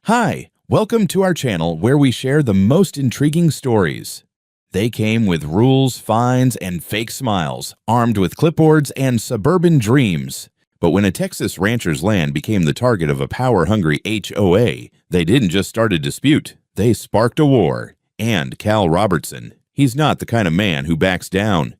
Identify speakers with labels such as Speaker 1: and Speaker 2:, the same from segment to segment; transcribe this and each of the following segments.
Speaker 1: Hi, welcome to our channel where we share the most intriguing stories. They came with rules, fines, and fake smiles, armed with clipboards and suburban dreams. But when a Texas rancher's land became the target of a power-hungry HOA, they didn't just start a dispute, they sparked a war. And Cal Robertson, he's not the kind of man who backs down.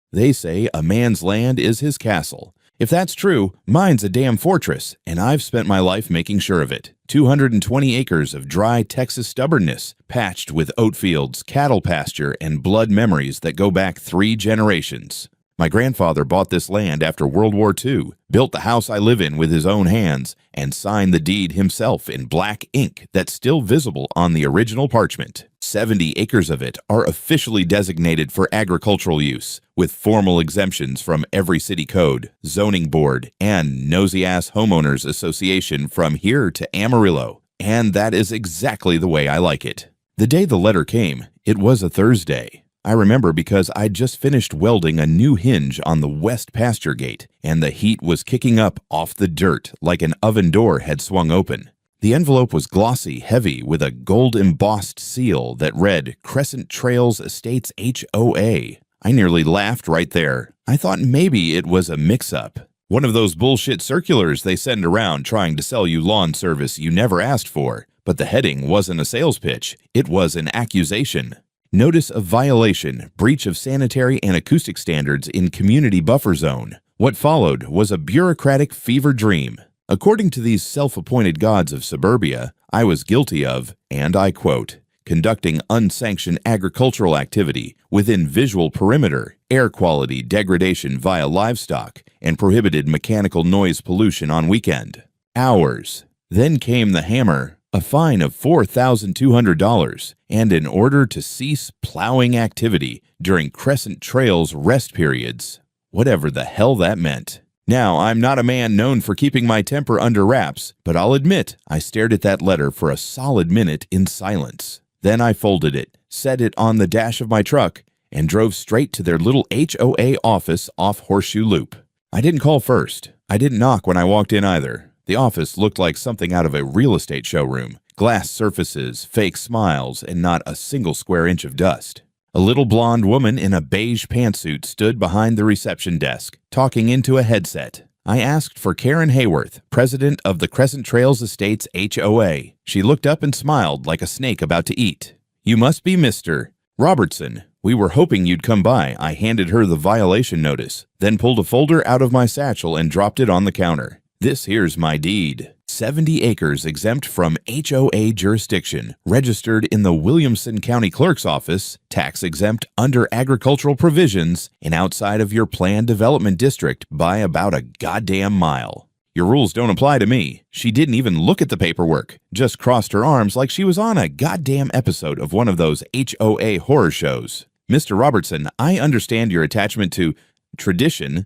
Speaker 1: They say a man's land is his castle. If that's true, mine's a damn fortress, and I've spent my life making sure of it. 220 acres of dry Texas stubbornness, patched with oat fields, cattle pasture, and blood memories that go back 3 generations. My grandfather bought this land after World War II, built the house I live in with his own hands, and signed the deed himself in black ink that's still visible on the original parchment. 70 acres of it are officially designated for agricultural use, with formal exemptions from every city code, zoning board, and nosy-ass homeowners association from here to Amarillo. And that is exactly the way I like it. The day the letter came, it was a Thursday. I remember because I'd just finished welding a new hinge on the west pasture gate, and the heat was kicking up off the dirt like an oven door had swung open. The envelope was glossy, heavy, with a gold-embossed seal that read Crescent Trails Estates HOA. I nearly laughed right there. I thought maybe it was a mix-up. One of those bullshit circulars they send around trying to sell you lawn service you never asked for. But the heading wasn't a sales pitch. It was an accusation. Notice of violation, breach of sanitary and acoustic standards in community buffer zone. What followed was a bureaucratic fever dream. According to these self-appointed gods of suburbia, I was guilty of, and I quote, conducting unsanctioned agricultural activity within visual perimeter, air quality degradation via livestock, and prohibited mechanical noise pollution on weekend. Hours. Then came the hammer, a fine of $4,200, and an order to cease plowing activity during Crescent Trail's rest periods. Whatever the hell that meant. Now, I'm not a man known for keeping my temper under wraps, but I'll admit I stared at that letter for a solid minute in silence. Then I folded it, set it on the dash of my truck, and drove straight to their little HOA office off Horseshoe Loop. I didn't call first. I didn't knock when I walked in either. The office looked like something out of a real estate showroom. Glass surfaces, fake smiles, and not a single square inch of dust. A little blonde woman in a beige pantsuit stood behind the reception desk, talking into a headset. I asked for Karen Hayworth, president of the Crescent Trails Estates HOA. She looked up and smiled like a snake about to eat. "You must be Mr. Robertson. We were hoping you'd come by." I handed her the violation notice, then pulled a folder out of my satchel and dropped it on the counter. "This here's my deed. 70 acres exempt from HOA jurisdiction, registered in the Williamson County Clerk's office, tax exempt under agricultural provisions, and outside of your planned development district by about a goddamn mile. Your rules don't apply to me." She didn't even look at the paperwork, just crossed her arms like she was on a goddamn episode of one of those HOA horror shows. "Mr. Robertson, I understand your attachment to tradition,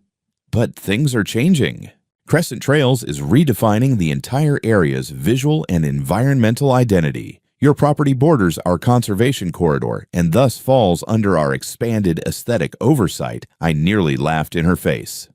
Speaker 1: but things are changing. Crescent Trails is redefining the entire area's visual and environmental identity. Your property borders our conservation corridor and thus falls under our expanded aesthetic oversight." I nearly laughed in her face.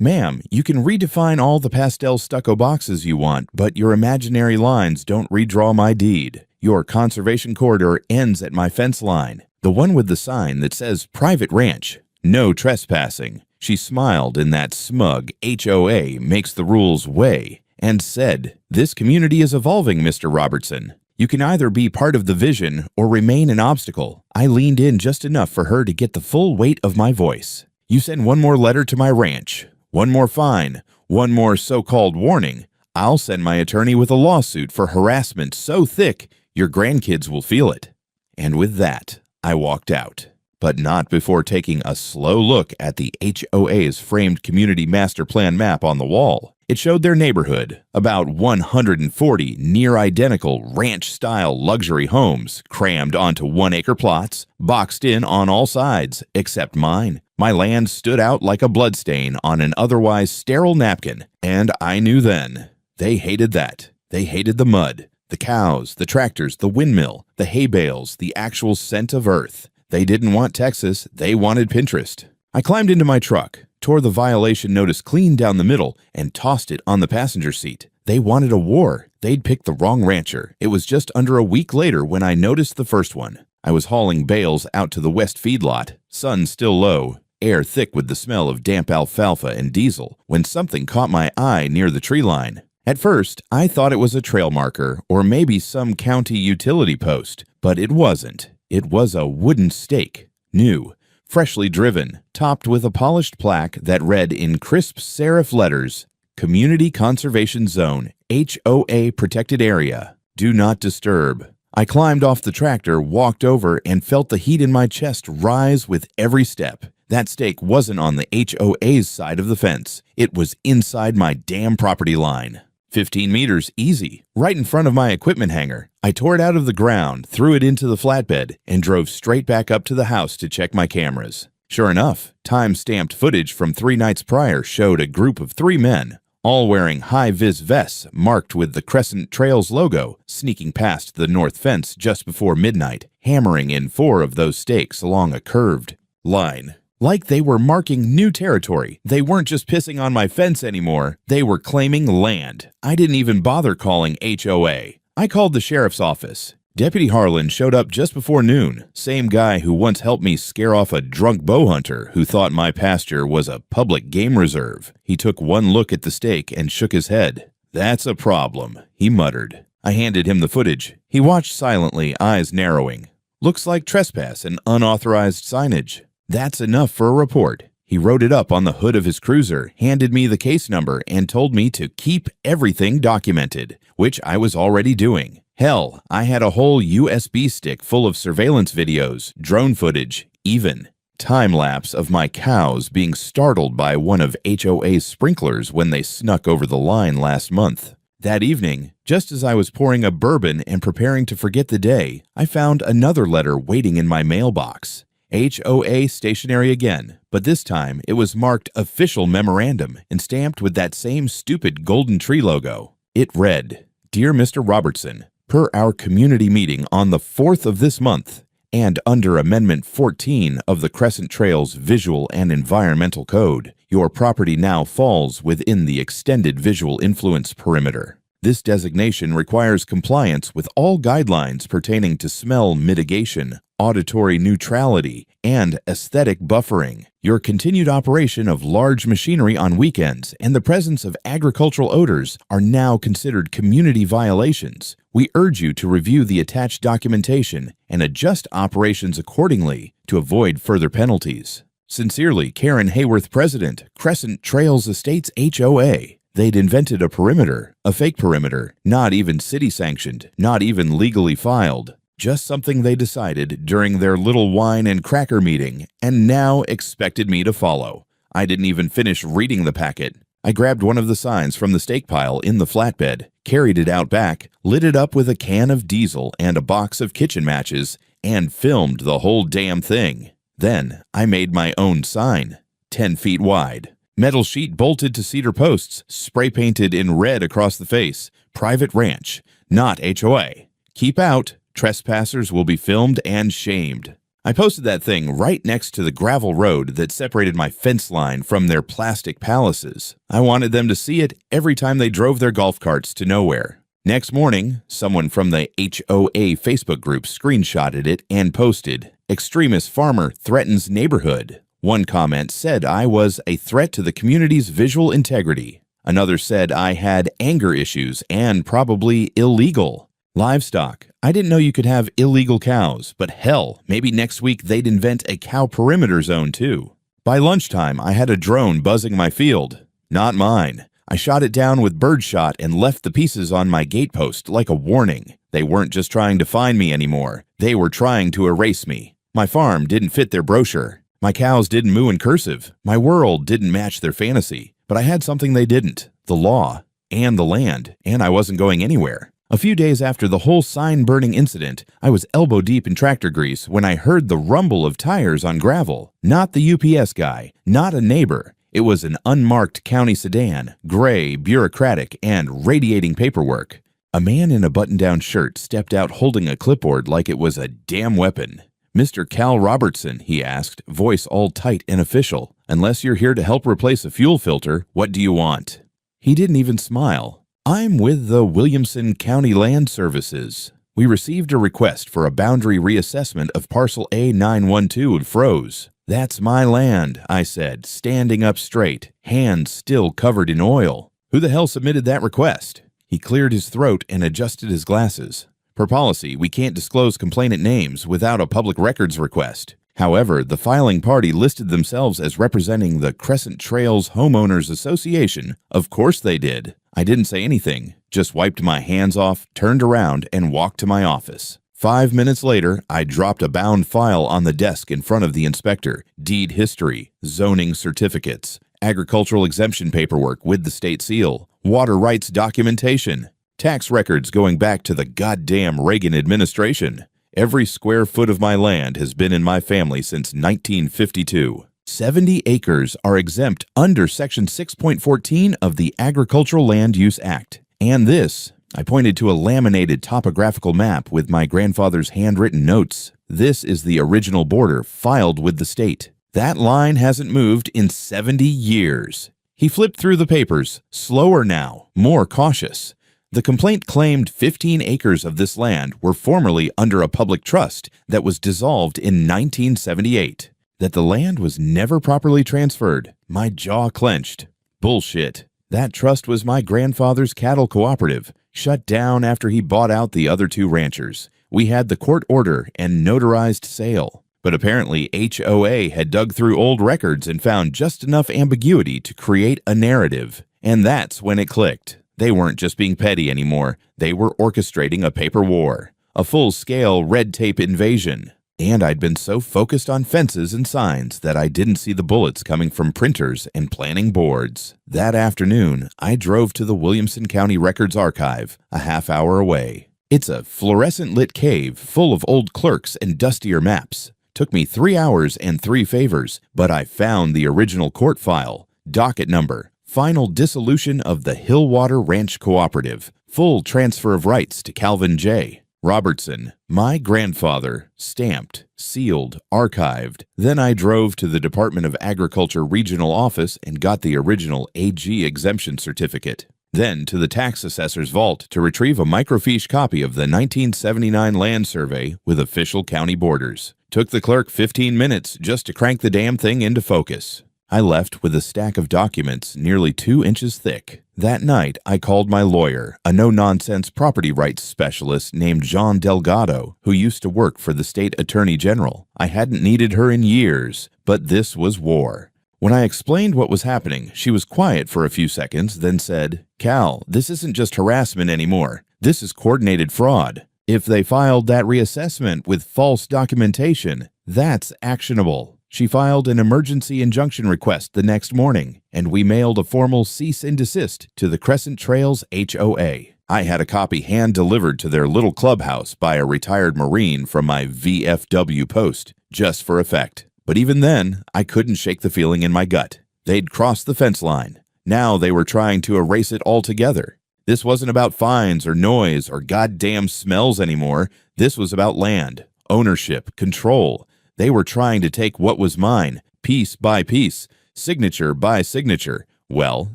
Speaker 1: "Ma'am, you can redefine all the pastel stucco boxes you want, but your imaginary lines don't redraw my deed. Your conservation corridor ends at my fence line, the one with the sign that says private ranch, no trespassing." She smiled in that smug HOA makes the rules way and said, "This community is evolving, Mr. Robertson. You can either be part of the vision or remain an obstacle." I leaned in just enough for her to get the full weight of my voice. "You send one more letter to my ranch, one more fine, one more so-called warning. I'll send my attorney with a lawsuit for harassment so thick your grandkids will feel it." And with that, I walked out. But not before taking a slow look at the HOA's framed community master plan map on the wall. It showed their neighborhood, about 140 near-identical ranch-style luxury homes crammed onto 1-acre plots, boxed in on all sides, except mine. My land stood out like a bloodstain on an otherwise sterile napkin, and I knew then. They hated that. They hated the mud, the cows, the tractors, the windmill, the hay bales, the actual scent of earth. They didn't want Texas, they wanted Pinterest. I climbed into my truck, tore the violation notice clean down the middle, and tossed it on the passenger seat. They wanted a war. They'd picked the wrong rancher. It was just under a week later when I noticed the first one. I was hauling bales out to the west feedlot, sun still low, air thick with the smell of damp alfalfa and diesel, when something caught my eye near the tree line. At first, I thought it was a trail marker or maybe some county utility post, but it wasn't. It was a wooden stake, new, freshly driven, topped with a polished plaque that read in crisp serif letters, Community Conservation Zone, HOA Protected Area. Do not disturb. I climbed off the tractor, walked over, and felt the heat in my chest rise with every step. That stake wasn't on the HOA's side of the fence. It was inside my damn property line. 15 meters, easy, right in front of my equipment hangar. I tore it out of the ground, threw it into the flatbed, and drove straight back up to the house to check my cameras. Sure enough, time-stamped footage from 3 nights prior showed a group of 3 men, all wearing high-vis vests marked with the Crescent Trails logo, sneaking past the north fence just before midnight, hammering in 4 of those stakes along a curved line. Like they were marking new territory. They weren't just pissing on my fence anymore. They were claiming land. I didn't even bother calling HOA. I called the sheriff's office. Deputy Harlan showed up just before noon, same guy who once helped me scare off a drunk bow hunter who thought my pasture was a public game reserve. He took one look at the stake and shook his head. "That's a problem," he muttered. I handed him the footage. He watched silently, eyes narrowing. "Looks like trespass and unauthorized signage." "That's enough for a report." He wrote it up on the hood of his cruiser, handed me the case number, and told me to keep everything documented, which I was already doing. Hell, I had a whole USB stick full of surveillance videos, drone footage, even time-lapse of my cows being startled by one of HOA's sprinklers when they snuck over the line last month. That evening, just as I was pouring a bourbon and preparing to forget the day, I found another letter waiting in my mailbox. HOA stationery again, but this time it was marked Official Memorandum and stamped with that same stupid golden tree logo. It read, "Dear Mr. Robertson, per our community meeting on the 4th of this month, and under Amendment 14 of the Crescent Trails Visual and Environmental Code, your property now falls within the extended visual influence perimeter. This designation requires compliance with all guidelines pertaining to smell mitigation, auditory neutrality, and aesthetic buffering. Your continued operation of large machinery on weekends and the presence of agricultural odors are now considered community violations. We urge you to review the attached documentation and adjust operations accordingly to avoid further penalties. Sincerely, Karen Hayworth, President, Crescent Trails Estates HOA." They'd invented a perimeter, a fake perimeter, not even city-sanctioned, not even legally filed. Just something they decided during their little wine and cracker meeting, and now expected me to follow. I didn't even finish reading the packet. I grabbed one of the signs from the stake pile in the flatbed, carried it out back, lit it up with a can of diesel and a box of kitchen matches, and filmed the whole damn thing. Then I made my own sign, 10 feet wide. Metal sheet bolted to cedar posts, spray painted in red across the face. Private ranch, not HOA. Keep out. Trespassers will be filmed and shamed. I posted that thing right next to the gravel road that separated my fence line from their plastic palaces. I wanted them to see it every time they drove their golf carts to nowhere. Next morning, someone from the HOA Facebook group screenshotted it and posted, "Extremist farmer threatens neighborhood." One comment said I was a threat to the community's visual integrity. Another said I had anger issues and probably illegal. Livestock. I didn't know you could have illegal cows, but hell, maybe next week they'd invent a cow perimeter zone too. By lunchtime, I had a drone buzzing my field. Not mine. I shot it down with birdshot and left the pieces on my gatepost like a warning. They weren't just trying to find me anymore. They were trying to erase me. My farm didn't fit their brochure. My cows didn't moo in cursive. My world didn't match their fantasy. But I had something they didn't. The law. And the land. And I wasn't going anywhere. A few days after the whole sign-burning incident, I was elbow-deep in tractor grease when I heard the rumble of tires on gravel. Not the UPS guy. Not a neighbor. It was an unmarked county sedan, gray, bureaucratic, and radiating paperwork. A man in a button-down shirt stepped out holding a clipboard like it was a damn weapon. "Mr. Cal Robertson," he asked, voice all tight and official. "Unless you're here to help replace a fuel filter, what do you want?" He didn't even smile. I'm with the Williamson County Land Services. We received a request for a boundary reassessment of parcel A912 at Froze. That's my land, I said, standing up straight, hands still covered in oil. Who the hell submitted that request? He cleared his throat and adjusted his glasses. Per policy, we can't disclose complainant names without a public records request. However, the filing party listed themselves as representing the Crescent Trails Homeowners Association. Of course they did. I didn't say anything, just wiped my hands off, turned around, and walked to my office. 5 minutes later, I dropped a bound file on the desk in front of the inspector, deed history, zoning certificates, agricultural exemption paperwork with the state seal, water rights documentation, tax records going back to the goddamn Reagan administration. Every square foot of my land has been in my family since 1952. 70 acres are exempt under Section 6.14 of the Agricultural Land Use Act. And this, I pointed to a laminated topographical map with my grandfather's handwritten notes. This is the original border filed with the state. That line hasn't moved in 70 years. He flipped through the papers, slower now, more cautious. The complaint claimed 15 acres of this land were formerly under a public trust that was dissolved in 1978. That the land was never properly transferred. My jaw clenched. Bullshit. That trust was my grandfather's cattle cooperative, shut down after he bought out the other two ranchers. We had the court order and notarized sale. But apparently HOA had dug through old records and found just enough ambiguity to create a narrative. And that's when it clicked. They weren't just being petty anymore. They were orchestrating a paper war, a full-scale red tape invasion. And I'd been so focused on fences and signs that I didn't see the bullets coming from printers and planning boards. That afternoon, I drove to the Williamson County Records Archive, a half-hour away. It's a fluorescent-lit cave full of old clerks and dustier maps. Took me 3 hours and 3 favors, but I found the original court file, docket number, final dissolution of the Hillwater Ranch Cooperative, full transfer of rights to Calvin J. Robertson, my grandfather, stamped, sealed, archived. Then I drove to the Department of Agriculture Regional Office and got the original AG exemption certificate. Then to the tax assessor's vault to retrieve a microfiche copy of the 1979 land survey with official county borders. Took the clerk 15 minutes just to crank the damn thing into focus. I left with a stack of documents nearly 2 inches thick. That night, I called my lawyer, a no-nonsense property rights specialist named John Delgado, who used to work for the state attorney general. I hadn't needed her in years, but this was war. When I explained what was happening, she was quiet for a few seconds, then said, "Cal, this isn't just harassment anymore. This is coordinated fraud. If they filed that reassessment with false documentation, that's actionable." She filed an emergency injunction request the next morning, and we mailed a formal cease and desist to the Crescent Trails HOA. I had a copy hand-delivered to their little clubhouse by a retired Marine from my VFW post, just for effect. But even then, I couldn't shake the feeling in my gut. They'd crossed the fence line. Now they were trying to erase it altogether. This wasn't about fines or noise or goddamn smells anymore. This was about land, ownership, control. They were trying to take what was mine, piece by piece, signature by signature. Well,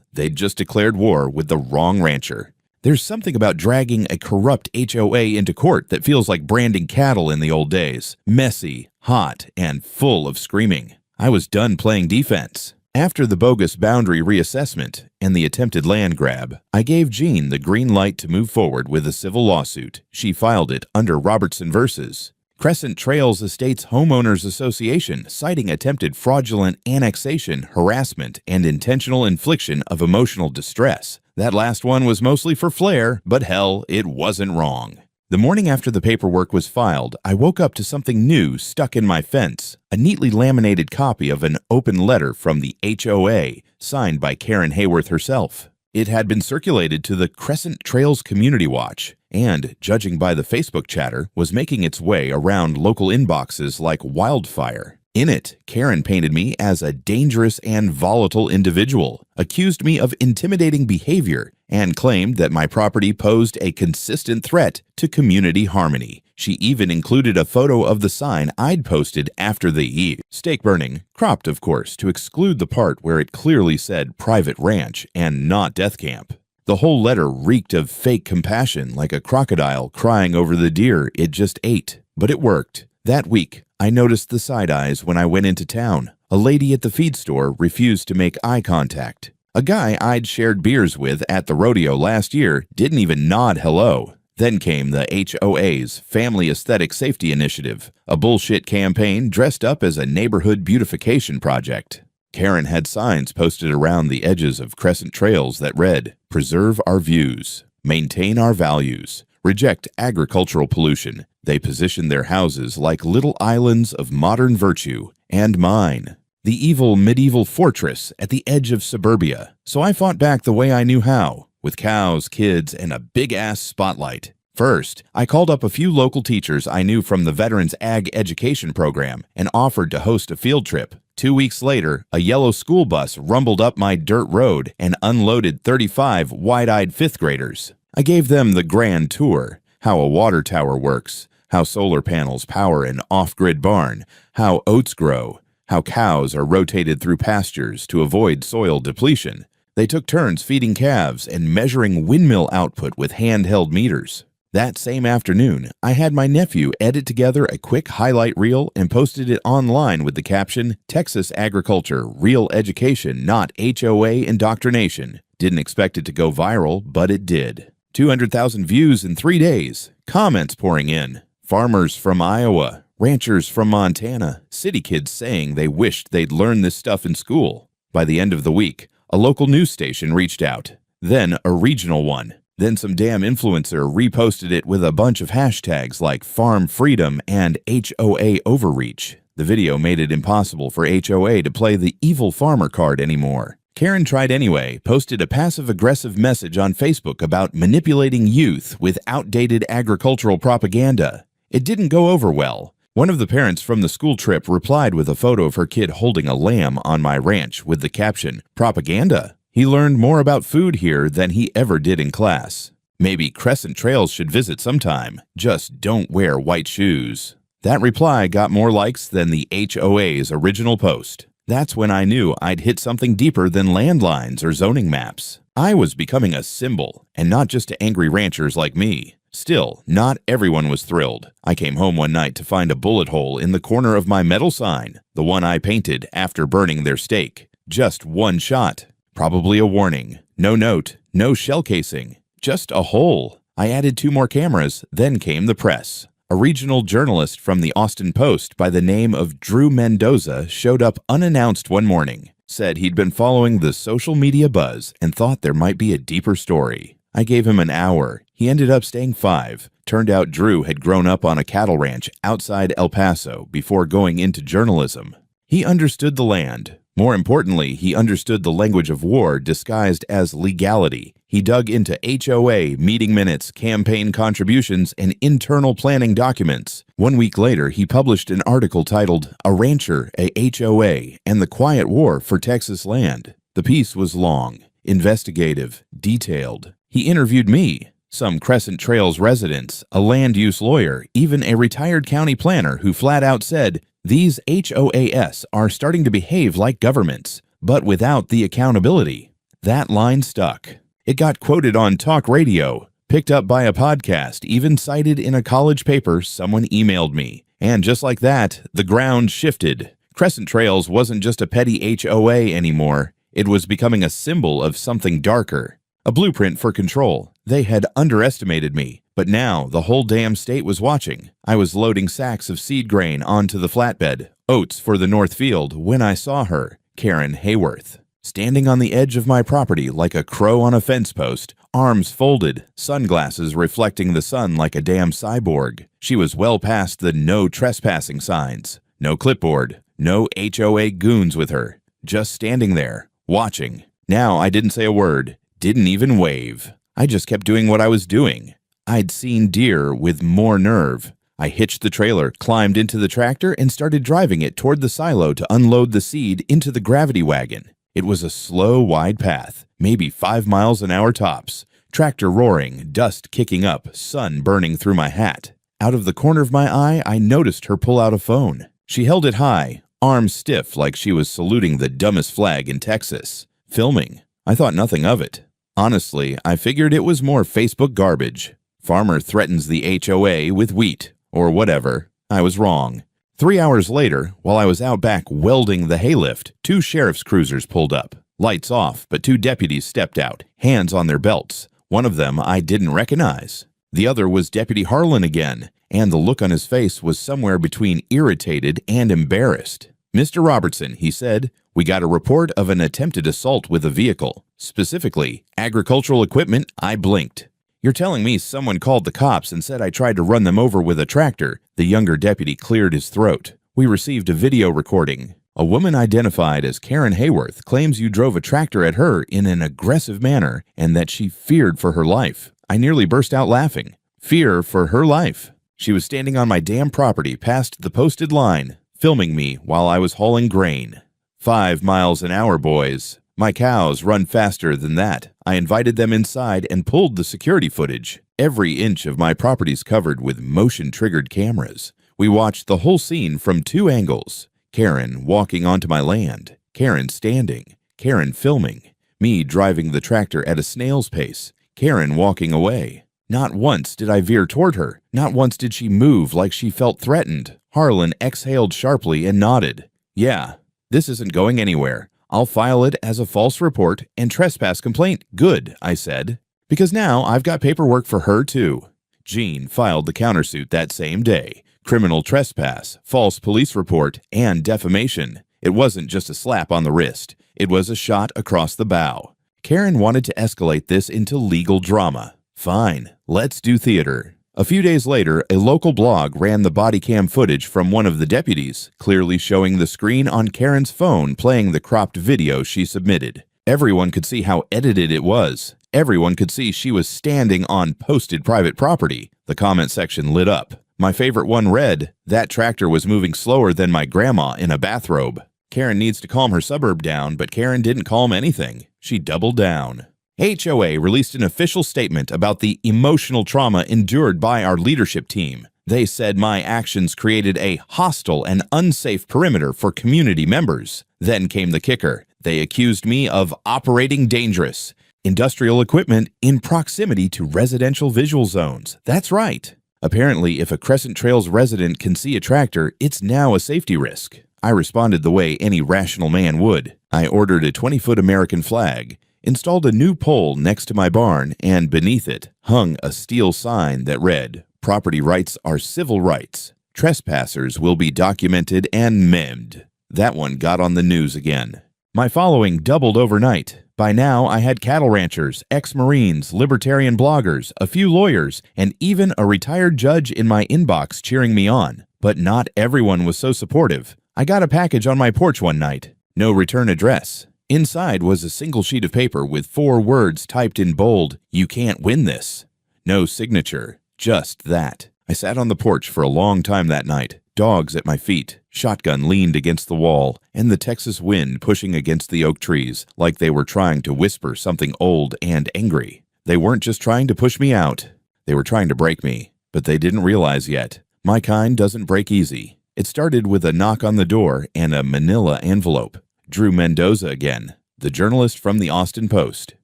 Speaker 1: they'd just declared war with the wrong rancher. There's something about dragging a corrupt HOA into court that feels like branding cattle in the old days. Messy, hot, and full of screaming. I was done playing defense. After the bogus boundary reassessment and the attempted land grab, I gave Jean the green light to move forward with a civil lawsuit. She filed it under Robertson vs. Crescent Trails Estates Homeowners Association, citing attempted fraudulent annexation, harassment, and intentional infliction of emotional distress. That last one was mostly for flair, but hell, it wasn't wrong. The morning after the paperwork was filed, I woke up to something new stuck in my fence, a neatly laminated copy of an open letter from the HOA, signed by Karen Hayworth herself. It had been circulated to the Crescent Trails Community Watch, and, judging by the Facebook chatter, was making its way around local inboxes like wildfire. In it, Karen painted me as a dangerous and volatile individual, accused me of intimidating behavior, and claimed that my property posed a consistent threat to community harmony. She even included a photo of the sign I'd posted after the stake burning, cropped of course to exclude the part where it clearly said private ranch and not death camp. The whole letter reeked of fake compassion, like a crocodile crying over the deer it just ate. But it worked. That week, I noticed the side eyes when I went into town. A lady at the feed store refused to make eye contact. A guy I'd shared beers with at the rodeo last year didn't even nod hello. Then came the HOAs, Family Aesthetic Safety Initiative, a bullshit campaign dressed up as a neighborhood beautification project. Karen had signs posted around the edges of crescent trails that read, "Preserve our views, maintain our values, reject agricultural pollution." They positioned their houses like little islands of modern virtue, and mine. The evil medieval fortress at the edge of suburbia. So I fought back the way I knew how, with cows, kids, and a big-ass spotlight. First, I called up a few local teachers I knew from the Veterans Ag Education Program and offered to host a field trip. 2 weeks later, a yellow school bus rumbled up my dirt road and unloaded 35 wide-eyed fifth graders. I gave them the grand tour, how a water tower works, how solar panels power an off-grid barn, how oats grow, how cows are rotated through pastures to avoid soil depletion. They took turns feeding calves and measuring windmill output with handheld meters. That same afternoon, I had my nephew edit together a quick highlight reel and posted it online with the caption, "Texas Agriculture, Real Education, Not HOA Indoctrination." Didn't expect it to go viral, but it did. 200,000 views in 3 days, comments pouring in. Farmers from Iowa, ranchers from Montana, city kids saying they wished they'd learned this stuff in school. By the end of the week, a local news station reached out, then a regional one. Then some damn influencer reposted it with a bunch of hashtags like Farm Freedom and HOA Overreach. The video made it impossible for HOA to play the evil farmer card anymore. Karen tried anyway, posted a passive-aggressive message on Facebook about manipulating youth with outdated agricultural propaganda. It didn't go over well. One of the parents from the school trip replied with a photo of her kid holding a lamb on my ranch with the caption, "Propaganda. He learned more about food here than he ever did in class. Maybe Crescent Trails should visit sometime. Just don't wear white shoes." That reply got more likes than the HOA's original post. That's when I knew I'd hit something deeper than landlines or zoning maps. I was becoming a symbol, and not just to angry ranchers like me. Still, not everyone was thrilled. I came home one night to find a bullet hole in the corner of my metal sign, the one I painted after burning their steak. Just one shot. Probably a warning. No note, no shell casing, just a hole. I added 2 more cameras, then came the press. A regional journalist from the Austin Post by the name of Drew Mendoza showed up unannounced one morning, said he'd been following the social media buzz and thought there might be a deeper story. I gave him an hour. He ended up staying 5. Turned out Drew had grown up on a cattle ranch outside El Paso before going into journalism. He understood the land. More importantly, he understood the language of war disguised as legality. He dug into HOA meeting minutes, campaign contributions, and internal planning documents. 1 week later, he published an article titled, "A Rancher, a HOA, and the Quiet War for Texas Land." The piece was long, investigative, detailed. He interviewed me, some Crescent Trails residents, a land use lawyer, even a retired county planner who flat out said, "These HOAs are starting to behave like governments, but without the accountability." That line stuck. It got quoted on talk radio, picked up by a podcast, even cited in a college paper someone emailed me. And just like that, the ground shifted. Crescent Trails wasn't just a petty HOA anymore. It was becoming a symbol of something darker. A blueprint for control. They had underestimated me, but now the whole damn state was watching. I was loading sacks of seed grain onto the flatbed, oats for the north field, when I saw her, Karen Hayworth, standing on the edge of my property like a crow on a fence post, arms folded, sunglasses reflecting the sun like a damn cyborg. She was well past the no trespassing signs, no clipboard, no HOA goons with her, just standing there, watching. Now I didn't say a word. Didn't even wave. I just kept doing what I was doing. I'd seen deer with more nerve. I hitched the trailer, climbed into the tractor, and started driving it toward the silo to unload the seed into the gravity wagon. It was a slow, wide path, maybe 5 miles an hour tops. Tractor roaring, dust kicking up, sun burning through my hat. Out of the corner of my eye, I noticed her pull out a phone. She held it high, arms stiff like she was saluting the dumbest flag in Texas. Filming. I thought nothing of it. Honestly, I figured it was more Facebook garbage. Farmer threatens the HOA with wheat, or whatever. I was wrong. 3 hours later, while I was out back welding the hay lift, 2 sheriff's cruisers pulled up. Lights off, but 2 deputies stepped out, hands on their belts. One of them I didn't recognize. The other was Deputy Harlan again, and the look on his face was somewhere between irritated and embarrassed. "Mr. Robertson," he said, "we got a report of an attempted assault with a vehicle. Specifically, agricultural equipment." I blinked. "You're telling me someone called the cops and said I tried to run them over with a tractor?" The younger deputy cleared his throat. "We received a video recording. A woman identified as Karen Hayworth claims you drove a tractor at her in an aggressive manner and that she feared for her life." I nearly burst out laughing. Fear for her life. She was standing on my damn property past the posted line, filming me while I was hauling grain. 5 miles an hour, boys. My cows run faster than that. I invited them inside and pulled the security footage. Every inch of my property's covered with motion-triggered cameras. We watched the whole scene from 2 angles. Karen walking onto my land, Karen standing, Karen filming, me driving the tractor at a snail's pace, Karen walking away. Not once did I veer toward her. Not once did she move like she felt threatened. Harlan exhaled sharply and nodded. "Yeah, this isn't going anywhere. I'll file it as a false report and trespass complaint." "Good," I said, "because now I've got paperwork for her too." Jean filed the countersuit that same day. Criminal trespass, false police report, and defamation. It wasn't just a slap on the wrist. It was a shot across the bow. Karen wanted to escalate this into legal drama. Fine, let's do theater. A few days later, a local blog ran the body cam footage from one of the deputies, clearly showing the screen on Karen's phone playing the cropped video she submitted. Everyone could see how edited it was. Everyone could see she was standing on posted private property. The comment section lit up. My favorite one read, "That tractor was moving slower than my grandma in a bathrobe." Karen needs to calm her suburb down, but Karen didn't calm anything. She doubled down. HOA released an official statement about the emotional trauma endured by our leadership team. They said my actions created a hostile and unsafe perimeter for community members. Then came the kicker. They accused me of operating dangerous industrial equipment in proximity to residential visual zones. That's right. Apparently, if a Crescent Trails resident can see a tractor, it's now a safety risk. I responded the way any rational man would. I ordered a 20-foot American flag, installed a new pole next to my barn, and beneath it hung a steel sign that read, "Property rights are civil rights. Trespassers will be documented and memed." That one got on the news again. My following doubled overnight. By now, I had cattle ranchers, ex-Marines, libertarian bloggers, a few lawyers, and even a retired judge in my inbox cheering me on. But not everyone was so supportive. I got a package on my porch one night. No return address. Inside was a single sheet of paper with 4 words typed in bold, "You can't win this." No signature, just that. I sat on the porch for a long time that night, dogs at my feet, shotgun leaned against the wall, and the Texas wind pushing against the oak trees like they were trying to whisper something old and angry. They weren't just trying to push me out. They were trying to break me, but they didn't realize yet. My kind doesn't break easy. It started with a knock on the door and a manila envelope. Drew Mendoza again, the journalist from the Austin Post.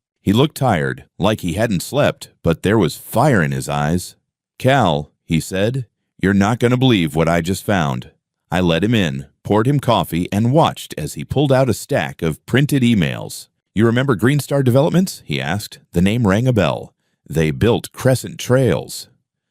Speaker 1: He looked tired, like he hadn't slept, but there was fire in his eyes. "Cal," he said, "you're not going to believe what I just found." I let him in, poured him coffee, and watched as he pulled out a stack of printed emails. "You remember Green Star Developments?" he asked. The name rang a bell. They built Crescent Trails.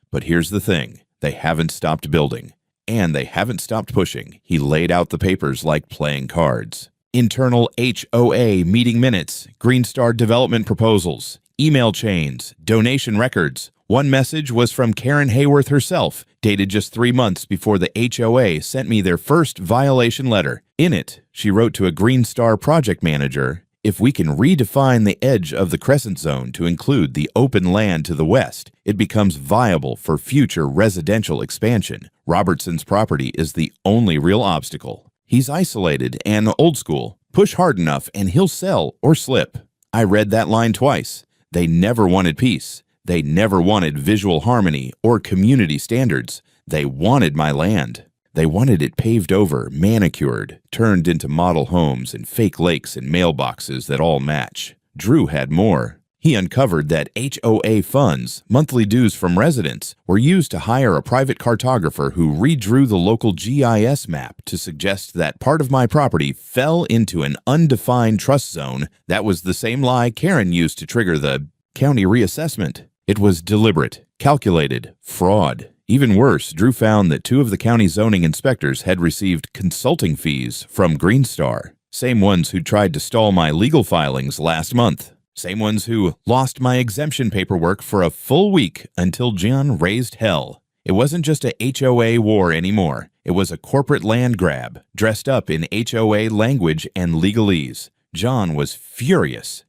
Speaker 1: But here's the thing. They haven't stopped building. And they haven't stopped pushing. He laid out the papers like playing cards. Internal HOA meeting minutes, Green Star development proposals, email chains, donation records. One message was from Karen Hayworth herself, dated just 3 months before the HOA sent me their first violation letter. In it, she wrote to a Green Star project manager, "If we can redefine the edge of the Crescent Zone to include the open land to the west, it becomes viable for future residential expansion. Robertson's property is the only real obstacle. He's isolated and old school. Push hard enough and he'll sell or slip." I read that line twice. They never wanted peace. They never wanted visual harmony or community standards. They wanted my land. They wanted it paved over, manicured, turned into model homes and fake lakes and mailboxes that all match. Drew had more. He uncovered that HOA funds, monthly dues from residents, were used to hire a private cartographer who redrew the local GIS map to suggest that part of my property fell into an undefined trust zone. That was the same lie Karen used to trigger the county reassessment. It was deliberate, calculated, fraud. Even worse, Drew found that 2 of the county zoning inspectors had received consulting fees from Green Star. Same ones who tried to stall my legal filings last month. Same ones who lost my exemption paperwork for a full week until John raised hell. It wasn't just a HOA war anymore. It was a corporate land grab, dressed up in HOA language and legalese. John was furious.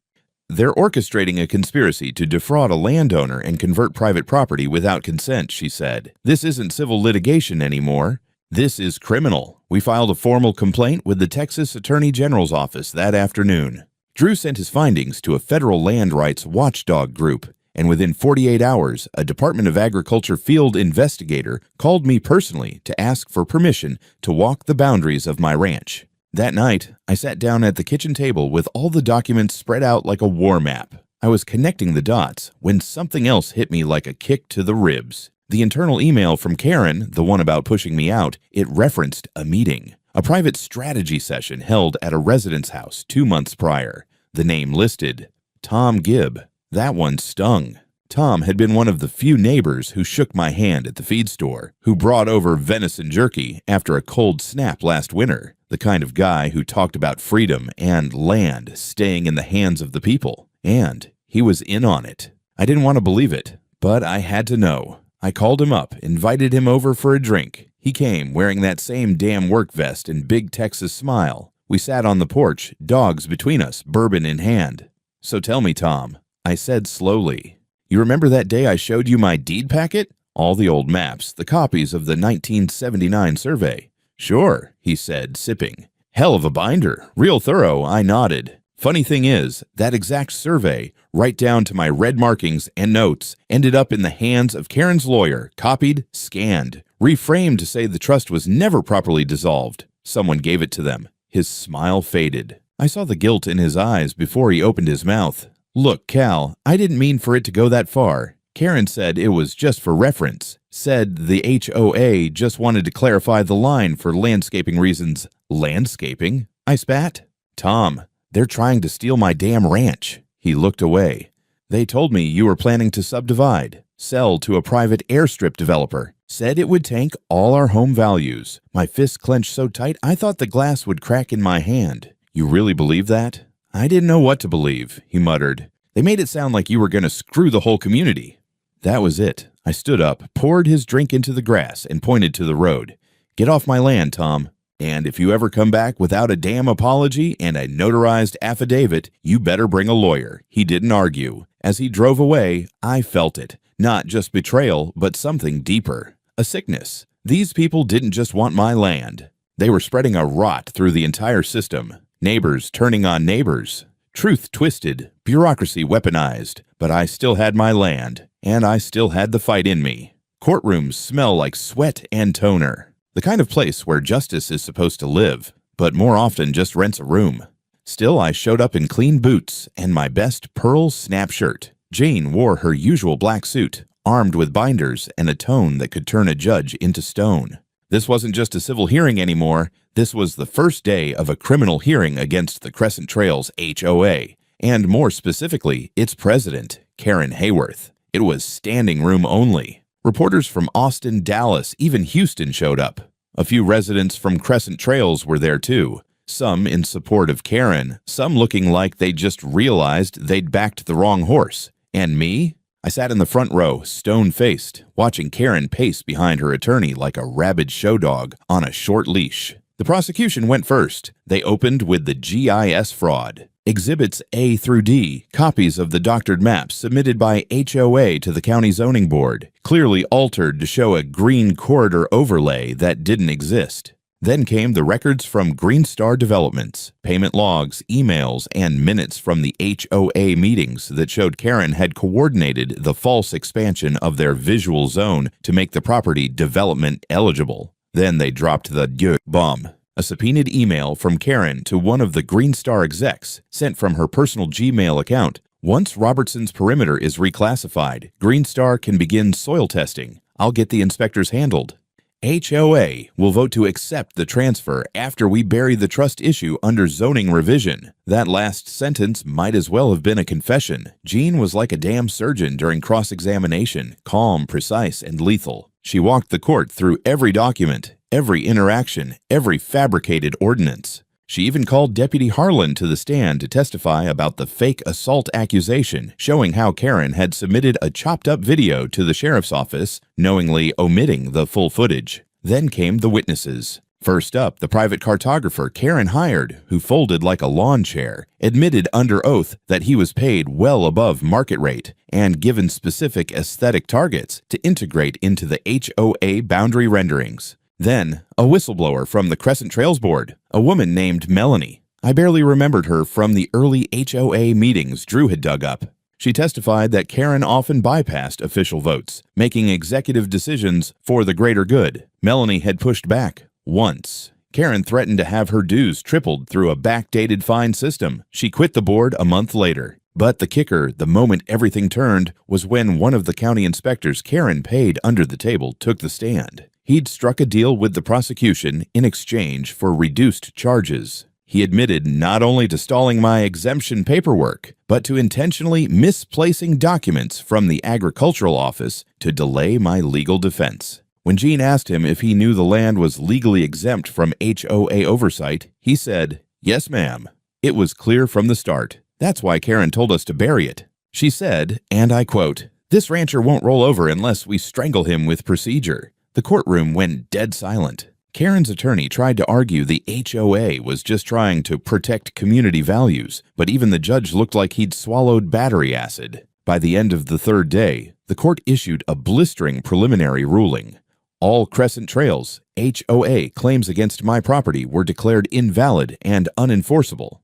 Speaker 1: They're orchestrating a conspiracy to defraud a landowner and convert private property without consent, she said. This isn't civil litigation anymore. This is criminal. We filed a formal complaint with the Texas Attorney General's office that afternoon. Drew sent his findings to a federal land rights watchdog group, and within 48 hours, a Department of Agriculture field investigator called me personally to ask for permission to walk the boundaries of my ranch. That night, I sat down at the kitchen table with all the documents spread out like a war map. I was connecting the dots when something else hit me like a kick to the ribs. The internal email from Karen, the one about pushing me out, it referenced a meeting. A private strategy session held at a residence house 2 months prior. The name listed, Tom Gibb. That one stung. Tom had been one of the few neighbors who shook my hand at the feed store, who brought over venison jerky after a cold snap last winter, the kind of guy who talked about freedom and land staying in the hands of the people. And he was in on it. I didn't want to believe it, but I had to know. I called him up, invited him over for a drink. He came wearing that same damn work vest and big Texas smile. We sat on the porch, dogs between us, bourbon in hand. So tell me, Tom, I said slowly, you remember that day I showed you my deed packet? All the old maps, the copies of the 1979 survey. Sure, he said, sipping. Hell of a binder, real thorough, I nodded. Funny thing is, that exact survey, right down to my red markings and notes, ended up in the hands of Karen's lawyer, copied, scanned, reframed to say the trust was never properly dissolved. Someone gave it to them. His smile faded. I saw the guilt in his eyes before he opened his mouth. Look, Cal, I didn't mean for it to go that far. Karen said it was just for reference. Said the HOA just wanted to clarify the line for landscaping reasons. Landscaping? I spat. Tom, they're trying to steal my damn ranch. He looked away. They told me you were planning to subdivide, sell to a private airstrip developer. Said it would tank all our home values. My fists clenched so tight I thought the glass would crack in my hand. You really believe that? I didn't know what to believe, he muttered. They made it sound like you were going to screw the whole community. That was it. I stood up, poured his drink into the grass, and pointed to the road. Get off my land, Tom. And if you ever come back without a damn apology and a notarized affidavit, you better bring a lawyer. He didn't argue. As he drove away, I felt it. Not just betrayal, but something deeper. A sickness. These people didn't just want my land. They were spreading a rot through the entire system. Neighbors turning on neighbors. Truth twisted. Bureaucracy weaponized. But I still had my land. And I still had the fight in me. Courtrooms smell like sweat and toner. The kind of place where justice is supposed to live, but more often just rents a room. Still, I showed up in clean boots and my best pearl snap shirt. Jane wore her usual black suit, armed with binders and a tone that could turn a judge into stone. This wasn't just a civil hearing anymore. This was the first day of a criminal hearing against the Crescent Trails HOA, and more specifically, its president, Karen Hayworth. It was standing room only. Reporters from Austin, Dallas, even Houston showed up. A few residents from Crescent Trails were there too. Some in support of Karen, some looking like they just realized they'd backed the wrong horse. And me? I sat in the front row, stone-faced, watching Karen pace behind her attorney like a rabid show dog on a short leash. The prosecution went first. They opened with the GIS fraud. Exhibits A through D, copies of the doctored maps submitted by HOA to the county zoning board, clearly altered to show a green corridor overlay that didn't exist. Then came the records from Green Star Developments, payment logs, emails, and minutes from the HOA meetings that showed Karen had coordinated the false expansion of their visual zone to make the property development eligible. Then they dropped the bomb. A subpoenaed email from Karen to one of the Green Star execs, sent from her personal Gmail account, Once Robertson's perimeter is reclassified, Green Star can begin soil testing. I'll get the inspectors handled. HOA will vote to accept the transfer after we bury the trust issue under zoning revision. That last sentence might as well have been a confession. Jean was like a damn surgeon during cross-examination, calm, precise, and lethal. She walked the court through every document, every interaction, every fabricated ordinance. She even called Deputy Harlan to the stand to testify about the fake assault accusation, showing how Karen had submitted a chopped-up video to the sheriff's office, knowingly omitting the full footage. Then came the witnesses. First up, the private cartographer Karen hired, who folded like a lawn chair, admitted under oath that he was paid well above market rate and given specific aesthetic targets to integrate into the HOA boundary renderings. Then, a whistleblower from the Crescent Trails Board, a woman named Melanie. I barely remembered her from the early HOA meetings Drew had dug up. She testified that Karen often bypassed official votes, making executive decisions for the greater good. Melanie had pushed back once. Karen threatened to have her dues tripled through a backdated fine system. She quit the board a month later. But the kicker, the moment everything turned, was when one of the county inspectors Karen paid under the table took the stand. He'd struck a deal with the prosecution in exchange for reduced charges. He admitted not only to stalling my exemption paperwork, but to intentionally misplacing documents from the agricultural office to delay my legal defense. When Jean asked him if he knew the land was legally exempt from HOA oversight, he said, "Yes, ma'am. It was clear from the start. That's why Karen told us to bury it." She said, and I quote, "This rancher won't roll over unless we strangle him with procedure." The courtroom went dead silent. Karen's attorney tried to argue the HOA was just trying to protect community values, but even the judge looked like he'd swallowed battery acid. By the end of the third day, the court issued a blistering preliminary ruling. All Crescent Trails HOA claims against my property were declared invalid and unenforceable.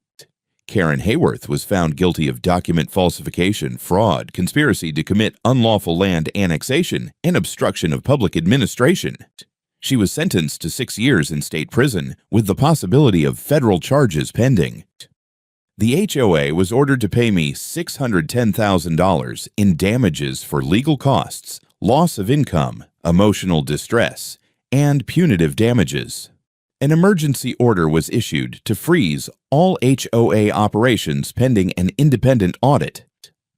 Speaker 1: Karen Hayworth was found guilty of document falsification, fraud, conspiracy to commit unlawful land annexation, and obstruction of public administration. She was sentenced to 6 years in state prison, with the possibility of federal charges pending. The HOA was ordered to pay me $610,000 in damages for legal costs, loss of income, emotional distress, and punitive damages. An emergency order was issued to freeze all HOA operations pending an independent audit.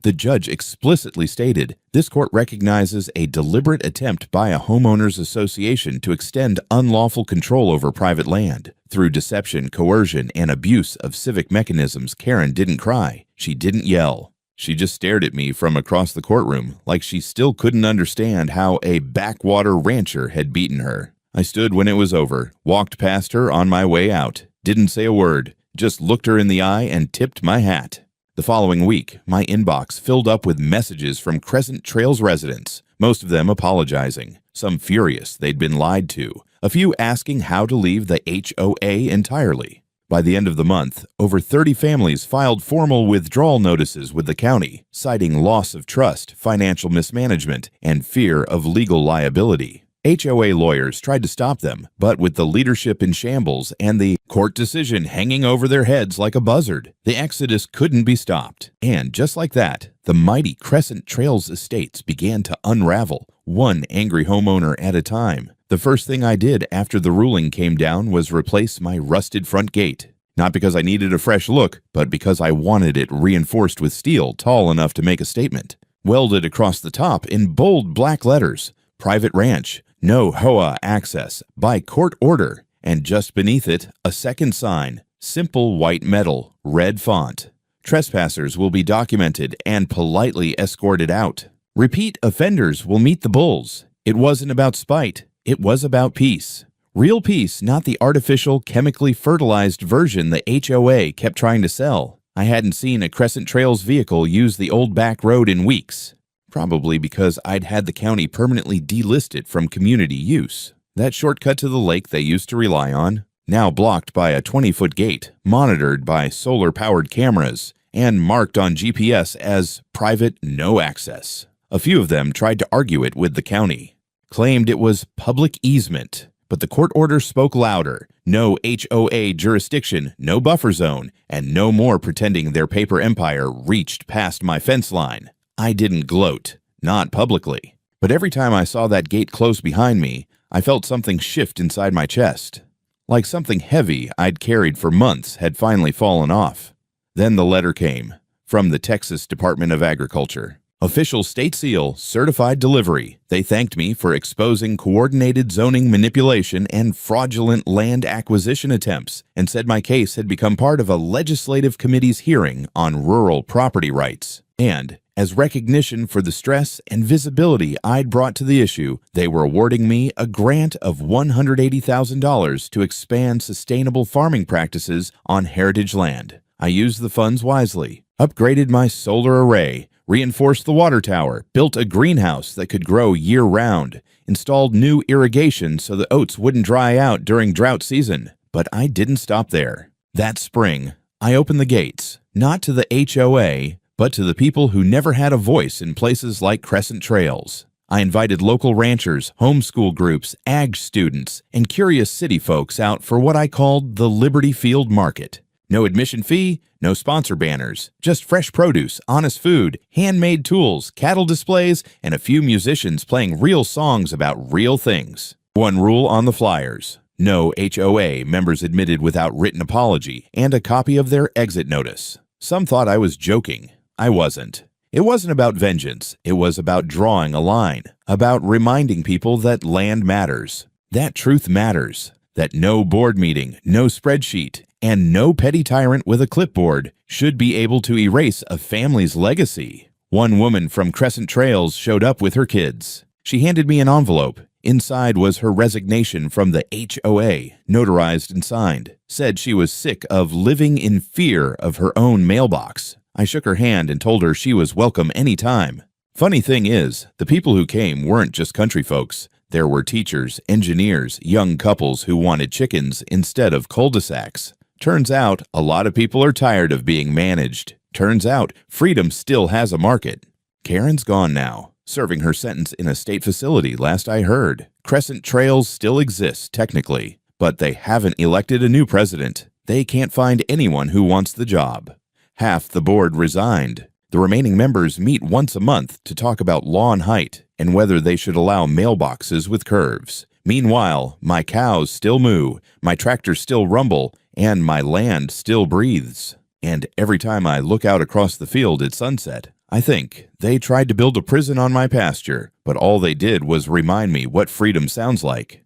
Speaker 1: The judge explicitly stated, "This court recognizes a deliberate attempt by a homeowners association to extend unlawful control over private land. Through deception, coercion, and abuse of civic mechanisms, Karen didn't cry. She didn't yell. She just stared at me from across the courtroom like she still couldn't understand how a backwater rancher had beaten her. I stood when it was over, walked past her on my way out, didn't say a word, just looked her in the eye and tipped my hat." The following week, my inbox filled up with messages from Crescent Trails residents, most of them apologizing, some furious they'd been lied to, a few asking how to leave the HOA entirely. By the end of the month, over 30 families filed formal withdrawal notices with the county, citing loss of trust, financial mismanagement, and fear of legal liability. HOA lawyers tried to stop them, but with the leadership in shambles and the court decision hanging over their heads like a buzzard, the exodus couldn't be stopped. And just like that, the mighty Crescent Trails estates began to unravel, one angry homeowner at a time. The first thing I did after the ruling came down was replace my rusted front gate. Not because I needed a fresh look, but because I wanted it reinforced with steel tall enough to make a statement. Welded across the top in bold black letters, "Private Ranch. No HOA access, by court order," and just beneath it, a second sign, simple white metal, red font. Trespassers will be documented and politely escorted out. Repeat offenders will meet the bulls. It wasn't about spite, it was about peace. Real peace, not the artificial, chemically fertilized version the HOA kept trying to sell. I hadn't seen a Crescent Trails vehicle use the old back road in weeks. Probably because I'd had the county permanently delist it from community use. That shortcut to the lake they used to rely on, now blocked by a 20-foot gate, monitored by solar-powered cameras, and marked on GPS as private no access. A few of them tried to argue it with the county, claimed it was public easement, but the court order spoke louder. No HOA jurisdiction, no buffer zone, and no more pretending their paper empire reached past my fence line. I didn't gloat, not publicly. But every time I saw that gate close behind me, I felt something shift inside my chest. Like something heavy I'd carried for months had finally fallen off. Then the letter came, from the Texas Department of Agriculture. Official state seal, certified delivery. They thanked me for exposing coordinated zoning manipulation and fraudulent land acquisition attempts and said my case had become part of a legislative committee's hearing on rural property rights. And, as recognition for the stress and visibility I'd brought to the issue, they were awarding me a grant of $180,000 to expand sustainable farming practices on heritage land. I used the funds wisely, upgraded my solar array, reinforced the water tower, built a greenhouse that could grow year-round, installed new irrigation so the oats wouldn't dry out during drought season. But I didn't stop there. That spring, I opened the gates, not to the HOA, but to the people who never had a voice in places like Crescent Trails. I invited local ranchers, homeschool groups, ag students, and curious city folks out for what I called the Liberty Field Market. No admission fee, no sponsor banners, just fresh produce, honest food, handmade tools, cattle displays, and a few musicians playing real songs about real things. One rule on the flyers: no HOA members admitted without written apology and a copy of their exit notice. Some thought I was joking. I wasn't. It wasn't about vengeance. It was about drawing a line, about reminding people that land matters, that truth matters, that no board meeting, no spreadsheet, and no petty tyrant with a clipboard should be able to erase a family's legacy. One woman from Crescent Trails showed up with her kids. She handed me an envelope. Inside was her resignation from the HOA, notarized and signed. Said she was sick of living in fear of her own mailbox. I shook her hand and told her she was welcome anytime. Funny thing is, the people who came weren't just country folks. There were teachers, engineers, young couples who wanted chickens instead of cul-de-sacs. Turns out, a lot of people are tired of being managed. Turns out, freedom still has a market. Karen's gone now, serving her sentence in a state facility last I heard. Crescent Trails still exists, technically, but they haven't elected a new president. They can't find anyone who wants the job. Half the board resigned. The remaining members meet once a month to talk about lawn height and whether they should allow mailboxes with curves. Meanwhile, my cows still moo, my tractors still rumble, and my land still breathes. And every time I look out across the field at sunset, I think they tried to build a prison on my pasture, but all they did was remind me what freedom sounds like.